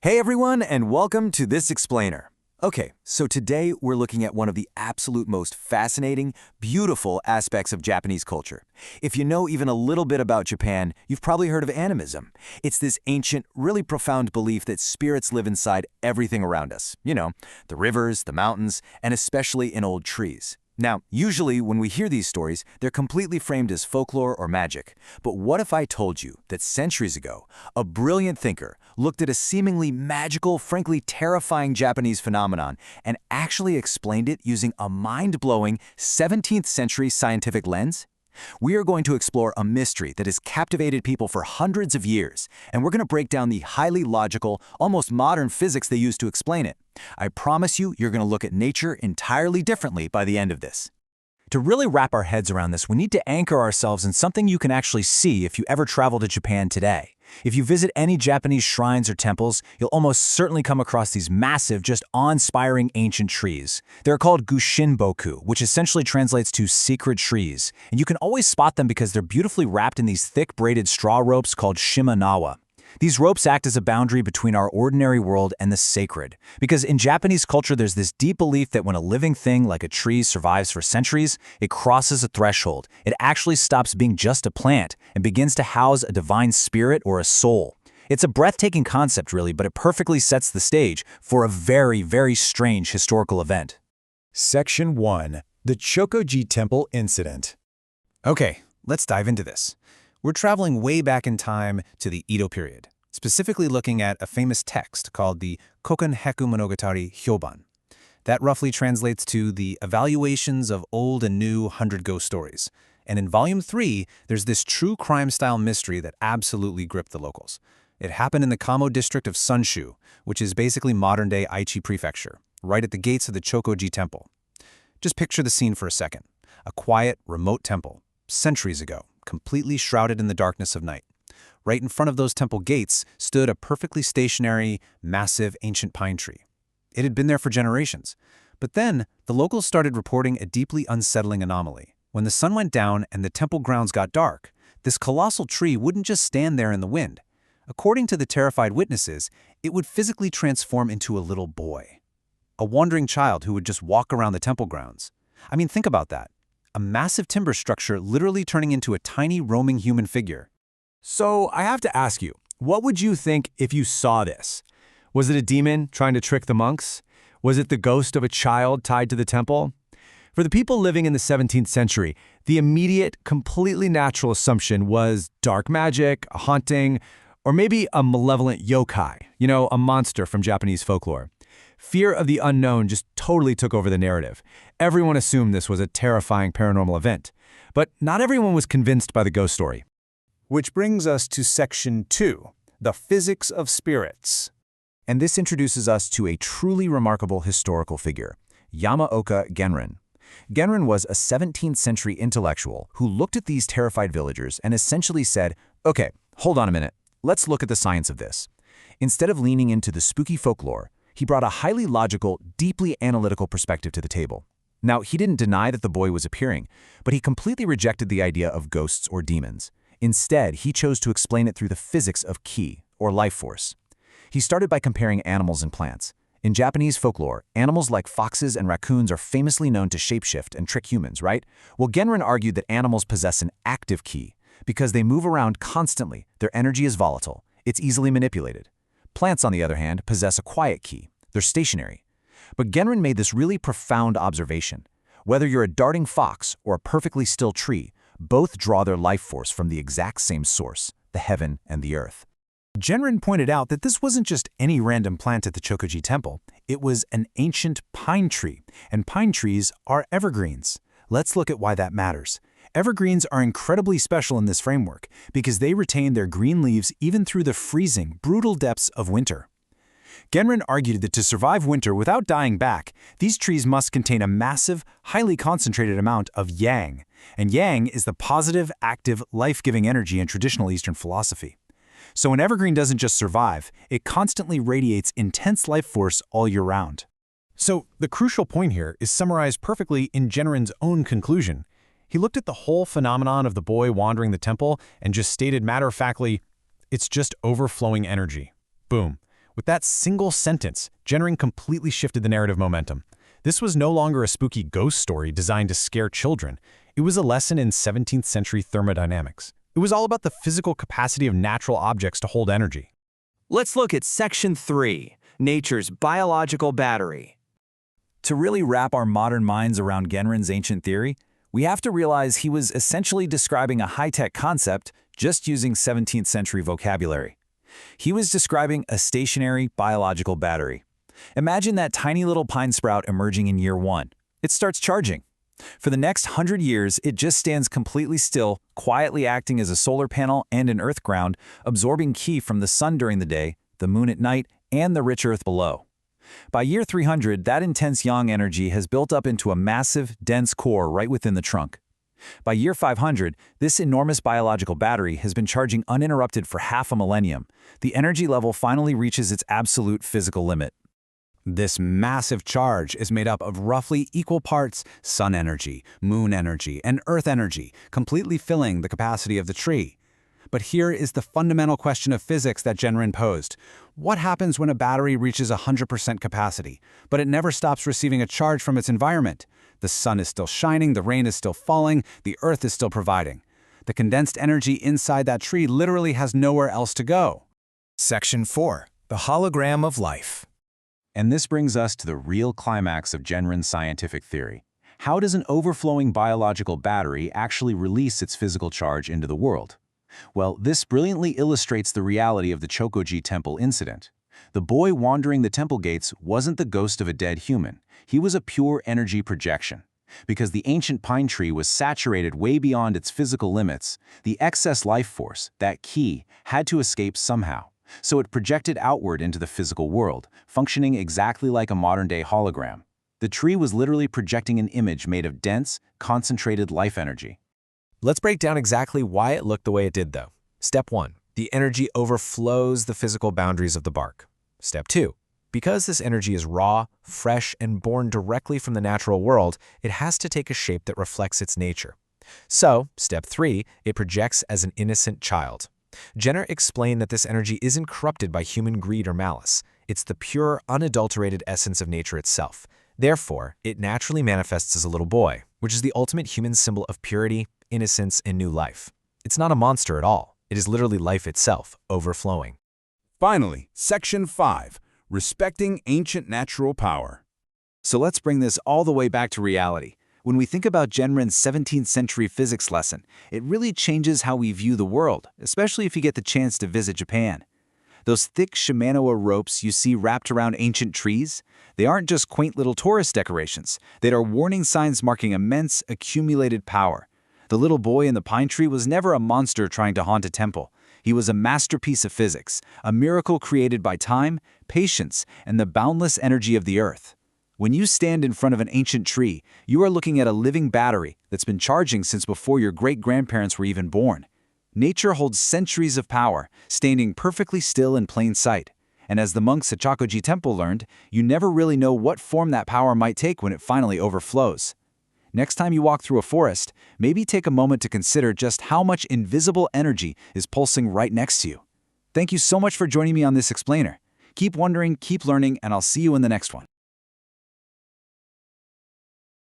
Hey everyone, and welcome to This Explainer. Okay, so today we're looking at one of the absolute most fascinating, beautiful aspects of Japanese culture. If you know even a little bit about Japan, you've probably heard of animism. It's this ancient, really profound belief that spirits live inside everything around us. You know, the rivers, the mountains, and especially in old trees. Now, usually when we hear these stories, they're completely framed as folklore or magic. But what if I told you that centuries ago, a brilliant thinker looked at a seemingly magical, frankly terrifying Japanese phenomenon and actually explained it using a mind-blowing 17th century scientific lens? We are going to explore a mystery that has captivated people for hundreds of years, and we're going to break down the highly logical, almost modern physics they use to explain it. I promise you're going to look at nature entirely differently by the end of this. To really wrap our heads around this, we need to anchor ourselves in something you can actually see if you ever travel to Japan today. If you visit any Japanese shrines or temples, you'll almost certainly come across these massive, just awe-inspiring ancient trees. They're called Gushinboku, which essentially translates to sacred trees, and you can always spot them because they're beautifully wrapped in these thick braided straw ropes called shimanawa. These ropes act as a boundary between our ordinary world and the sacred, because in Japanese culture there's this deep belief that when a living thing like a tree survives for centuries, it crosses a threshold. It actually stops being just a plant and begins to house a divine spirit or a soul. It's a breathtaking concept really, but it perfectly sets the stage for a very, very strange historical event. Section 1. The Chokoji Temple Incident. Okay, let's dive into this. We're traveling way back in time to the Edo period, specifically looking at a famous text called the Kokon Hyakumonogatari Hyoban. That roughly translates to the evaluations of old and new 100 ghost stories. And in Volume 3, there's this true crime-style mystery that absolutely gripped the locals. It happened in the Kamo district of Sunshu, which is basically modern-day Aichi Prefecture, right at the gates of the Chokoji Temple. Just picture the scene for a second. A quiet, remote temple, centuries ago, completely shrouded in the darkness of night. Right in front of those temple gates stood a perfectly stationary, massive ancient pine tree. It had been there for generations. But then, the locals started reporting a deeply unsettling anomaly. When the sun went down and the temple grounds got dark, this colossal tree wouldn't just stand there in the wind. According to the terrified witnesses, it would physically transform into a little boy. A wandering child who would just walk around the temple grounds. I mean, think about that. A massive timber structure literally turning into a tiny roaming human figure. So I have to ask you, what would you think if you saw this? Was it a demon trying to trick the monks? Was it the ghost of a child tied to the temple? For the people living in the 17th century, the immediate, completely natural assumption was dark magic, a haunting, or maybe a malevolent yokai, a monster from Japanese folklore. Fear of the unknown just totally took over the narrative. Everyone assumed this was a terrifying paranormal event. But not everyone was convinced by the ghost story. Which brings us to Section 2, the physics of spirits. And this introduces us to a truly remarkable historical figure, Yamaoka Genrin. Genrin was a 17th century intellectual who looked at these terrified villagers and essentially said, okay, hold on a minute, let's look at the science of this. Instead of leaning into the spooky folklore, he brought a highly logical, deeply analytical perspective to the table. Now, he didn't deny that the boy was appearing, but he completely rejected the idea of ghosts or demons. Instead, he chose to explain it through the physics of ki, or life force. He started by comparing animals and plants. In Japanese folklore, animals like foxes and raccoons are famously known to shapeshift and trick humans, right? Well, Genrin argued that animals possess an active ki. Because they move around constantly, their energy is volatile. It's easily manipulated. Plants, on the other hand, possess a quiet ki. They're stationary. But Genrin made this really profound observation. Whether you're a darting fox or a perfectly still tree, both draw their life force from the exact same source, the heaven and the earth. Genrin pointed out that this wasn't just any random plant at the Chokoji Temple. It was an ancient pine tree, and pine trees are evergreens. Let's look at why that matters. Evergreens are incredibly special in this framework because they retain their green leaves even through the freezing, brutal depths of winter. Genrin argued that to survive winter without dying back, these trees must contain a massive, highly concentrated amount of yang. And yang is the positive, active, life-giving energy in traditional Eastern philosophy. So an evergreen doesn't just survive, it constantly radiates intense life force all year round. So the crucial point here is summarized perfectly in Genrin's own conclusion. He looked at the whole phenomenon of the boy wandering the temple and just stated matter-of-factly, it's just overflowing energy. Boom. With that single sentence, Genrin completely shifted the narrative momentum. This was no longer a spooky ghost story designed to scare children. It was a lesson in 17th century thermodynamics. It was all about the physical capacity of natural objects to hold energy. Let's look at Section 3, Nature's Biological Battery. To really wrap our modern minds around Genrin's ancient theory, we have to realize he was essentially describing a high-tech concept just using 17th century vocabulary. He was describing a stationary biological battery. Imagine that tiny little pine sprout emerging in year 1. It starts charging. For the next 100 years, it just stands completely still, quietly acting as a solar panel and an earth ground, absorbing ki from the sun during the day, the moon at night, and the rich earth below. By year 300, that intense yang energy has built up into a massive, dense core right within the trunk. By year 500, this enormous biological battery has been charging uninterrupted for half a millennium. The energy level finally reaches its absolute physical limit. This massive charge is made up of roughly equal parts sun energy, moon energy, and earth energy, completely filling the capacity of the tree. But here is the fundamental question of physics that Genrin posed. What happens when a battery reaches 100% capacity, but it never stops receiving a charge from its environment? The sun is still shining, the rain is still falling, the earth is still providing. The condensed energy inside that tree literally has nowhere else to go. Section 4. The Hologram of Life. And this brings us to the real climax of Genrin's scientific theory. How does an overflowing biological battery actually release its physical charge into the world? Well, this brilliantly illustrates the reality of the Chokoji Temple incident. The boy wandering the temple gates wasn't the ghost of a dead human. He was a pure energy projection. Because the ancient pine tree was saturated way beyond its physical limits, the excess life force, that ki, had to escape somehow. So it projected outward into the physical world, functioning exactly like a modern-day hologram. The tree was literally projecting an image made of dense, concentrated life energy. Let's break down exactly why it looked the way it did, though. Step 1. The energy overflows the physical boundaries of the bark. Step 2. Because this energy is raw, fresh, and born directly from the natural world, it has to take a shape that reflects its nature. So, Step 3, it projects as an innocent child. Jenner explained that this energy isn't corrupted by human greed or malice. It's the pure, unadulterated essence of nature itself. Therefore, it naturally manifests as a little boy, which is the ultimate human symbol of purity, innocence, and new life. It's not a monster at all. It is literally life itself, overflowing. Finally, Section 5. Respecting ancient natural power. So let's bring this all the way back to reality. When we think about Genrin's 17th century physics lesson, it really changes how we view the world, especially if you get the chance to visit Japan. Those thick Shimanoa ropes you see wrapped around ancient trees, they aren't just quaint little tourist decorations. They are warning signs marking immense, accumulated power. The little boy in the pine tree was never a monster trying to haunt a temple. He was a masterpiece of physics, a miracle created by time, patience, and the boundless energy of the earth. When you stand in front of an ancient tree, you are looking at a living battery that's been charging since before your great-grandparents were even born. Nature holds centuries of power, standing perfectly still in plain sight. And as the monks at Chokoji Temple learned, you never really know what form that power might take when it finally overflows. Next time you walk through a forest, maybe take a moment to consider just how much invisible energy is pulsing right next to you. Thank you so much for joining me on this explainer. Keep wondering, keep learning, and I'll see you in the next one.